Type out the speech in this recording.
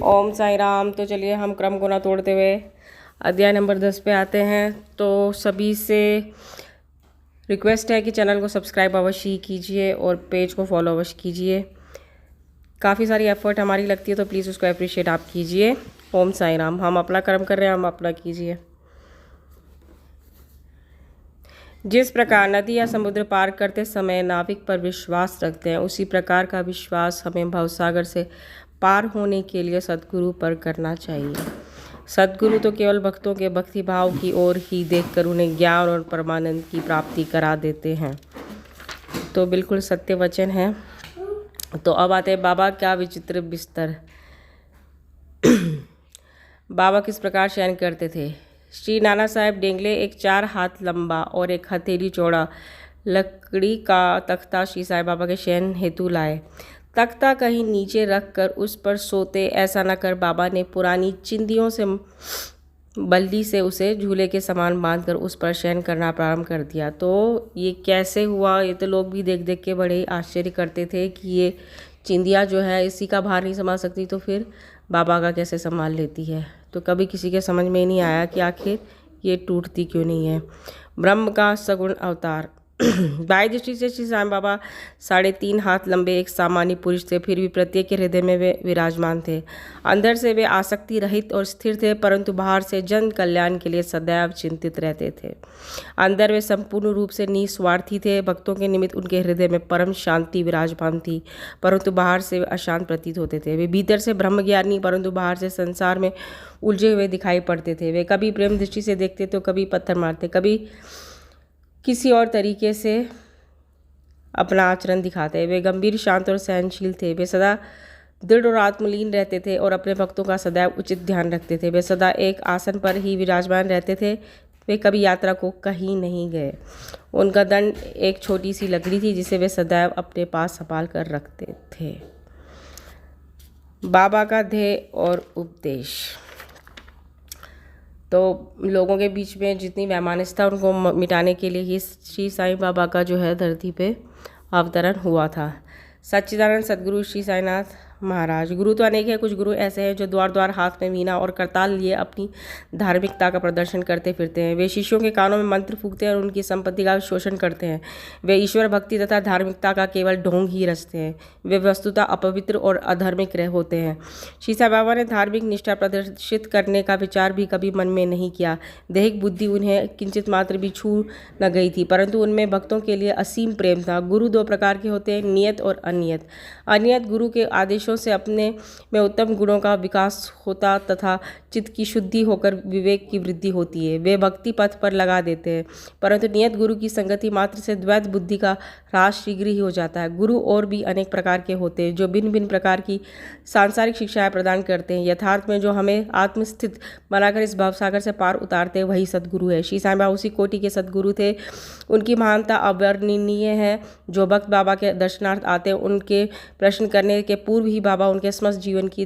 ओम साई राम। तो चलिए हम क्रम को ना तोड़ते हुए अध्याय नंबर 10 पे आते हैं। तो सभी से रिक्वेस्ट है कि चैनल को सब्सक्राइब अवश्य कीजिए और पेज को फॉलो अवश्य कीजिए। काफ़ी सारी एफर्ट हमारी लगती है तो प्लीज़ उसको अप्रिशिएट आप कीजिए। ओम साई राम। हम अपना कर्म कर रहे हैं, हम अपना कीजिए। जिस प्रकार नदी या समुद्र पार करते समय नाविक पर विश्वास रखते हैं, उसी प्रकार का विश्वास हमें भवसागर से पार होने के लिए सद्गुरु पर करना चाहिए। सद्गुरु तो केवल भक्तों के भक्ति भाव की ओर ही देखकर उन्हें ज्ञान और परमानंद की प्राप्ति करा देते हैं। तो बिल्कुल सत्य वचन है। तो अब आते हैं बाबा क्या विचित्र बिस्तर। बाबा किस प्रकार शयन करते थे। श्री नाना साहेब डेंगले एक 4 हाथ लंबा और एक हथेली चौड़ा लकड़ी का तख्ता श्री साईं बाबा के शयन हेतु लाए। तख्ता कहीं नीचे रख कर उस पर सोते। ऐसा न कर बाबा ने पुरानी चिंदियों से बल्ली से उसे झूले के समान बांधकर उस पर शयन करना प्रारंभ कर दिया। तो ये कैसे हुआ, ये तो लोग भी देख देख के बड़े आश्चर्य करते थे कि ये चिंदिया जो है इसी का भार नहीं संभाल सकती तो फिर बाबा का कैसे संभाल लेती है। तो कभी किसी के समझ में नहीं आया कि आखिर ये टूटती क्यों नहीं है। ब्रह्म का सगुण अवतार। बाह्य दृष्टि से श्री साईं बाबा 3.5 हाथ लंबे एक सामान्य पुरुष थे, फिर भी प्रत्येक के हृदय में वे विराजमान थे। अंदर से वे आसक्ति रहित और स्थिर थे, परंतु बाहर से जन कल्याण के लिए सदैव चिंतित रहते थे। अंदर वे संपूर्ण रूप से निस्वार्थी थे। भक्तों के निमित्त उनके हृदय में परम शांति विराजमान थी, परंतु बाहर से वे अशांत प्रतीत होते थे। वे भीतर से ब्रह्मज्ञानी परंतु बाहर से संसार में उलझे हुए दिखाई पड़ते थे। वे कभी प्रेम दृष्टि से देखते तो कभी पत्थर मारते, कभी किसी और तरीके से अपना आचरण दिखाते। वे गंभीर, शांत और सहनशील थे। वे सदा दृढ़ और आत्मलीन रहते थे और अपने भक्तों का सदैव उचित ध्यान रखते थे। वे सदा एक आसन पर ही विराजमान रहते थे। वे कभी यात्रा को कहीं नहीं गए। उनका दंड एक छोटी सी लकड़ी थी जिसे वे सदैव अपने पास संभाल कर रखते थे। बाबा का ध्येय और उपदेश। तो लोगों के बीच में जितनी वैमानिकता उनको मिटाने के लिए ही श्री साईं बाबा का जो है धरती पे अवतरण हुआ था। सच्चिदानंद सद्गुरु श्री साईनाथ महाराज। गुरु तो अनेक है। कुछ गुरु ऐसे हैं जो द्वार द्वार हाथ में वीणा और करताल लिए अपनी धार्मिकता का प्रदर्शन करते फिरते हैं। वे शिष्यों के कानों में मंत्र फूंकते हैं और उनकी संपत्ति का शोषण करते हैं। वे ईश्वर भक्ति तथा धार्मिकता का केवल ढोंग ही रचते हैं। वे वस्तुतः अपवित्र और अधार्मिक होते हैं। श्री साईं बाबा ने धार्मिक निष्ठा प्रदर्शित करने का विचार भी कभी मन में नहीं किया। दैहिक बुद्धि उन्हें किंचित मात्र भी छू न गई थी, परंतु उनमें भक्तों के लिए असीम प्रेम था। गुरु 2 प्रकार के होते हैं, नियत और अनियत। अनियत गुरु के आदेशों से अपने में उत्तम गुणों का विकास होता तथा चित्त की शुद्धि होकर विवेक की वृद्धि होती है। वे भक्ति पथ पर लगा देते हैं, परंतु नियत गुरु की संगति मात्र से द्वैत बुद्धि का ह्रास शीघ्र ही हो जाता है। गुरु और भी अनेक प्रकार के होते हैं जो भिन्न भिन्न प्रकार की सांसारिक शिक्षाएं प्रदान करते हैं। यथार्थ में जो हमें आत्मस्थित बनाकर इस भवसागर से पार उतारते हैं वही सद्गुरु है। श्री साईं बाबा उसी कोटि के सद्गुरु थे। उनकी महानता अवर्णनीय है। जो भक्त बाबा के दर्शनार्थ आते हैं उनके प्रश्न करने के पूर्व ही बाबा उनके समस्त जीवन की